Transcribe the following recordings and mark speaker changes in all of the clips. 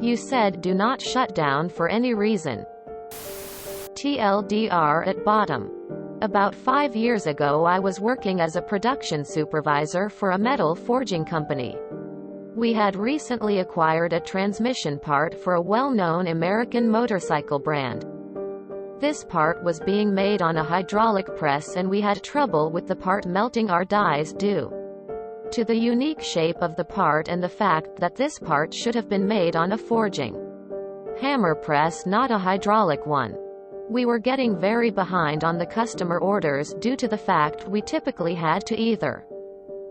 Speaker 1: You said do not shut down for any reason. TLDR at bottom. About 5 years ago I was working as a production supervisor for a metal forging company. We had recently acquired a transmission part for a well-known American motorcycle brand. This part was being made on a hydraulic press and we had trouble with the part melting our dies due to the unique shape of the part and the fact that this part should have been made on a forging hammer press, not a hydraulic one. We were getting very behind on the customer orders due to the fact we typically had to either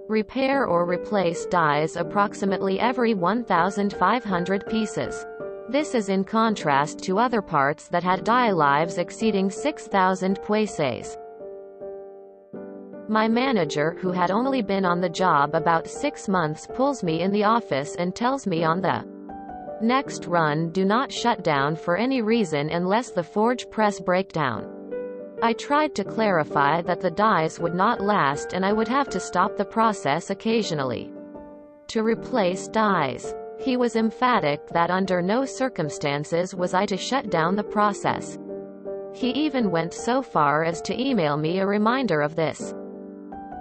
Speaker 1: repair or replace dies approximately every 1,500 pieces. This is in contrast to other parts that had die lives exceeding 6,000 pieces. My manager, who had only been on the job about 6 months, pulls me in the office and tells me on the next run do not shut down for any reason unless the forge press breakdown. I tried to clarify that the dies would not last and I would have to stop the process occasionally to replace dies. He was emphatic that under no circumstances was I to shut down the process. He even went so far as to email me a reminder of this.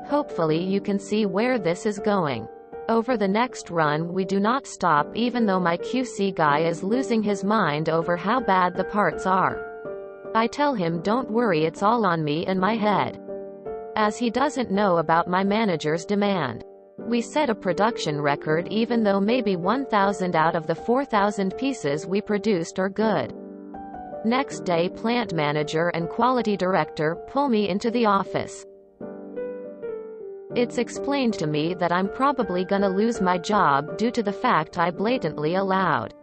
Speaker 1: Hopefully you can see where this is going. Over the next run we do not stop even though my QC guy is losing his mind over how bad the parts are. I tell him don't worry, it's all on me and my head, as he doesn't know about my manager's demand. We set a production record even though maybe 1,000 out of the 4,000 pieces we produced are good. Next day plant manager and quality director pull me into the office. It's explained to me that I'm probably gonna lose my job due to the fact I blatantly allowed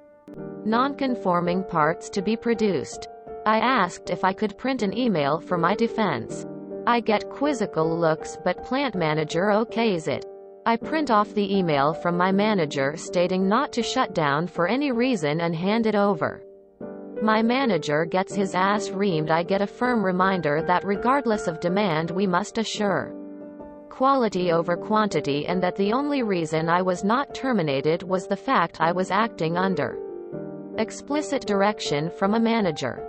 Speaker 1: non-conforming parts to be produced. I asked if I could print an email for my defense. I get quizzical looks but plant manager okays it. I print off the email from my manager stating not to shut down for any reason and hand it over. My manager gets his ass reamed. I get a firm reminder that regardless of demand we must assure quality over quantity and that the only reason I was not terminated was the fact I was acting under explicit direction from a manager.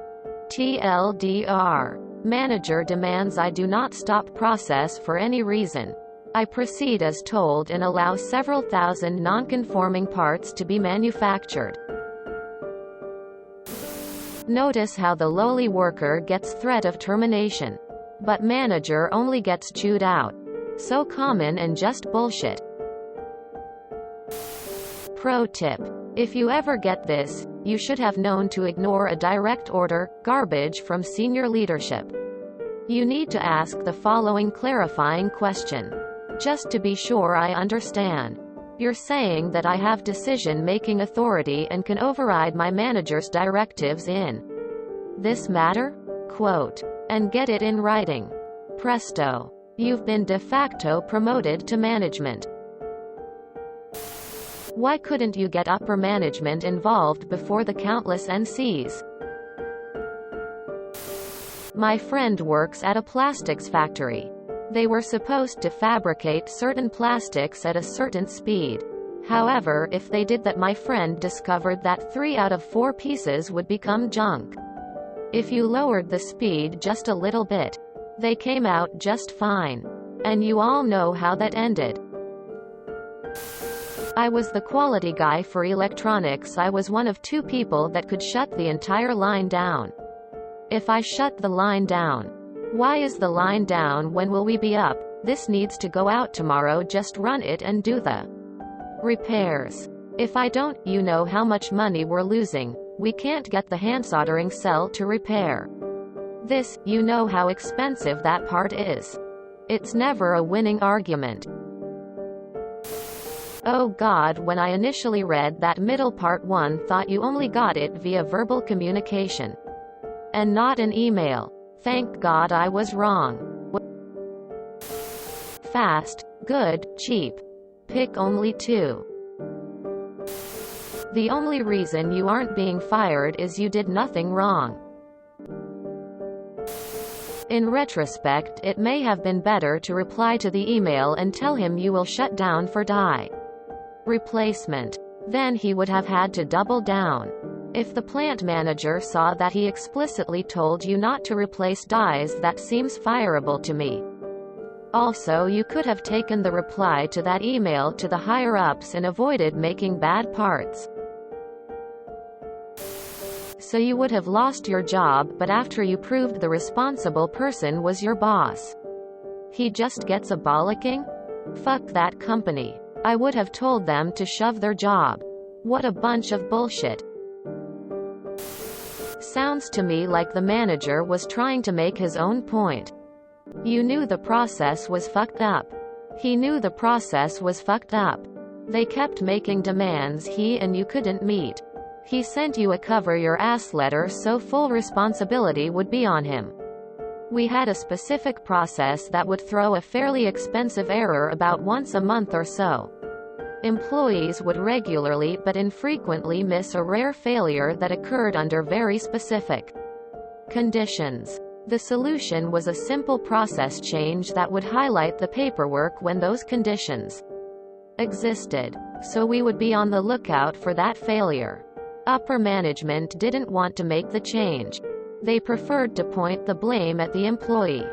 Speaker 1: TLDR. Manager demands I do not stop process for any reason. I proceed as told and allow several thousand non-conforming parts to be manufactured. Notice how the lowly worker gets threat of termination, but manager only gets chewed out. So common and just bullshit. Pro tip. If you ever get this, you should have known to ignore a direct order, garbage from senior leadership. You need to ask the following clarifying question. Just to be sure I understand. You're saying that I have decision-making authority and can override my manager's directives in this matter? Quote. And get it in writing. Presto. You've been de facto promoted to management. Why couldn't you get upper management involved before the countless NCs? My friend works at a plastics factory. They were supposed to fabricate certain plastics at a certain speed. However, if they did that, my friend discovered that 3 out of 4 pieces would become junk. If you lowered the speed just a little bit, they came out just fine. And you all know how that ended. I was the quality guy for electronics. I was one of 2 people that could shut the entire line down. If I shut the line down, why is the line down? When will we be up? This needs to go out tomorrow. Just run it and do the repairs. If I don't, you know how much money we're losing. We can't get the hand soldering cell to repair this. You know how expensive that part is. It's never a winning argument. Oh God, when I initially read that middle part, one thought you only got it via verbal communication and not an email. Thank God I was wrong. Fast, good, cheap. Pick only 2. The only reason you aren't being fired is you did nothing wrong. In retrospect, it may have been better to reply to the email and tell him you will shut down for die replacement. Then he would have had to double down. If the plant manager saw that he explicitly told you not to replace dies, that seems fireable to me. Also, you could have taken the reply to that email to the higher-ups and avoided making bad parts. So you would have lost your job, but after you proved the responsible person was your boss. He just gets a bollocking? Fuck that company. I would have told them to shove their job. What a bunch of bullshit. Sounds to me like the manager was trying to make his own point. You knew the process was fucked up. He knew the process was fucked up. They kept making demands he and you couldn't meet. He sent you a cover your ass letter so full responsibility would be on him. We had a specific process that would throw a fairly expensive error about once a month or so. Employees would regularly but infrequently miss a rare failure that occurred under very specific conditions. The solution was a simple process change that would highlight the paperwork when those conditions existed. So we would be on the lookout for that failure. Upper management didn't want to make the change. They preferred to point the blame at the employee.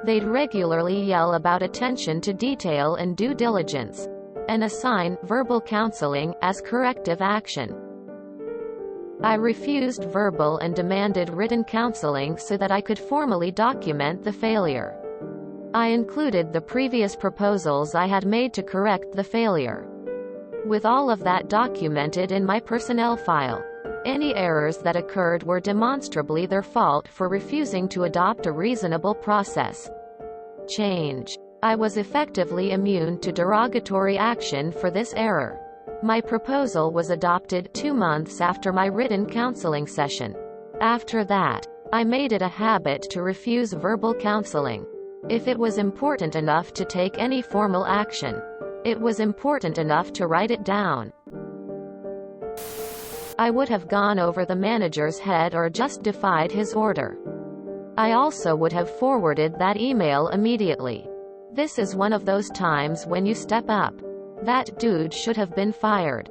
Speaker 1: They'd regularly yell about attention to detail and due diligence, and assign verbal counseling as corrective action. I refused verbal and demanded written counseling so that I could formally document the failure. I included the previous proposals I had made to correct the failure. With all of that documented in my personnel file, any errors that occurred were demonstrably their fault for refusing to adopt a reasonable process change. I was effectively immune to derogatory action for this error. My proposal was adopted 2 months after my written counseling session. After that, I made it a habit to refuse verbal counseling. If it was important enough to take any formal action, it was important enough to write it down. I would have gone over the manager's head or just defied his order. I also would have forwarded that email immediately. This is one of those times when you step up. That dude should have been fired.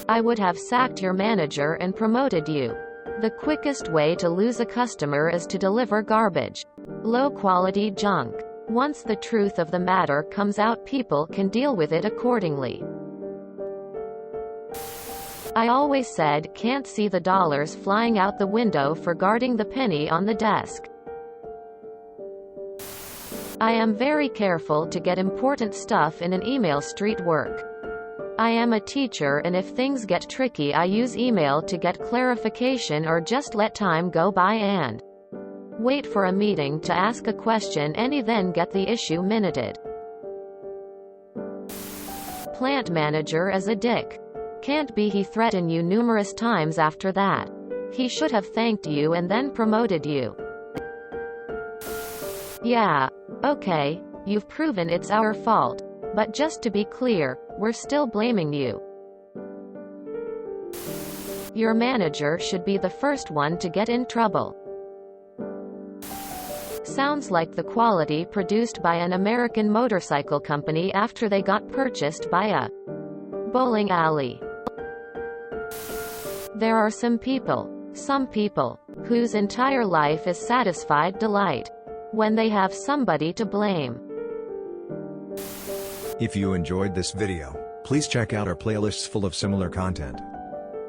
Speaker 1: I would have sacked your manager and promoted you. The quickest way to lose a customer is to deliver garbage. Low-quality junk. Once the truth of the matter comes out, people can deal with it accordingly. I always said, can't see the dollars flying out the window for guarding the penny on the desk. I am very careful to get important stuff in an email. Street work. I am a teacher, and if things get tricky, I use email to get clarification or just let time go by and wait for a meeting to ask a question and then get the issue minuted. Plant manager is a dick. Can't be. He threatened you numerous times after that. He should have thanked you and then promoted you. Yeah, okay, you've proven it's our fault. But just to be clear, we're still blaming you. Your manager should be the first one to get in trouble. Sounds like the quality produced by an American motorcycle company after they got purchased by a bowling alley. There are some people, whose entire life is satisfied delight when they have somebody to blame.
Speaker 2: If you enjoyed this video, please check out our playlists full of similar content.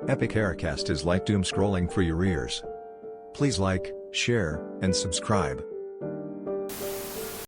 Speaker 2: Epic Aircast is like doom scrolling for your ears. Please like, share, and subscribe.